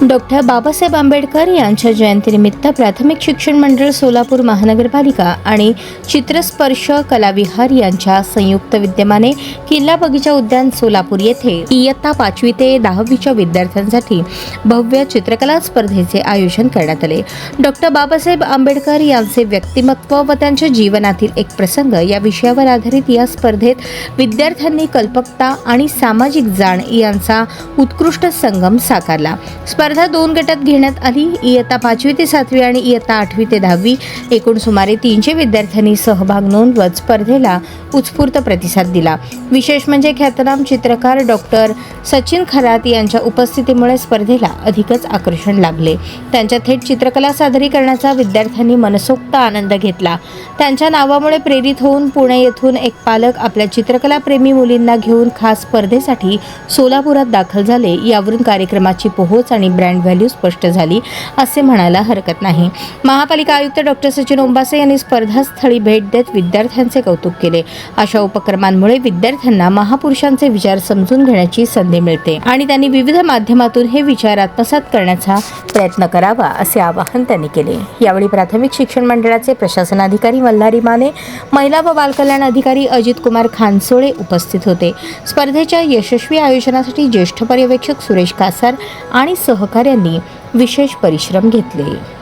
Doctor Babasaheb Ambedkar यांच्या जयंतीनिमित्त प्राथमिक शिक्षण मंडळ सोलापूर महानगरपालिका आणि चित्रस्पर्श कलाविहार यांच्या संयुक्त विद्यमाने किल्ला बगीचा उद्यान सोलापूर येथे इयत्ता 5वी ते 10वीच्या विद्यार्थ्यांसाठी भव्य चित्रकला स्पर्धेचे आयोजन करण्यात आले। डॉक्टर बाबासाहेब आंबेडकर यांचे व्यक्तिमत्व व त्यांच्या जीवनातील एक प्रसंग या विषयावर आधारित या स्पर्धेत विद्यार्थ्यांनी कल्पकता आणि सामाजिक जाण यांचा उत्कृष्ट संगम साकारला। स्पर्धा 2 गटात घेण्यात आली। इयत्ता 5वी ते 7वी आणि इयत्ता 8वी ते 10वी एकूण सुमारे 300 विद्यार्थ्यांनी सहभाग नोंदवत स्पर्धेला उत्स्फूर्त प्रतिसाद दिला। विशेष म्हणजे ख्यातनाम चित्रकार डॉक्टर सचिन खरात यांच्या उपस्थितीमुळे स्पर्धेला अधिकच आकर्षण लाभले। त्यांच्या थेट चित्रकला सादरीकरणाचा विद्यार्थ्यांनी मनसोक्त आनंद घेतला। त्यांच्या नावामुळे प्रेरित होऊन पुणे येथून एक पालक आपल्या चित्रकला प्रेमी मुलींना घेऊन खास स्पर्धेसाठी सोलापुरात दाखल झाले। यावरून कार्यक्रमाची पोहोच आणि ब्रँड व्हॅल्यू स्पष्ट झाली असे म्हणायला हरकत नाही। महापालिका आयुक्त डॉक्टर सचिन ओंबासे यांनी स्पर्धास्थळी भेट देत विद्यार्थ्यांचे कौतुक केले। अशा उपक्रमांमुळे विद्यार्थ्यांना महापुरुषांचे विचार समजून घेण्याची संधी मिळते आणि त्यांनी विविध माध्यमातून हे विचार आत्मसात करण्याचा प्रयत्न करावा असे आवाहन त्यांनी केले। यावेळी प्राथमिक शिक्षण मंडळाचे प्रशासनाधिकारी मल्हारी माने, महिला व बालकल्याण अधिकारी अजित कुमार खानसोळे उपस्थित होते। स्पर्धेच्या यशस्वी आयोजनासाठी ज्येष्ठ पर्यवेक्षक सुरेश कासार आणि सहकाऱ्यांनी विशेष परिश्रम घेतले।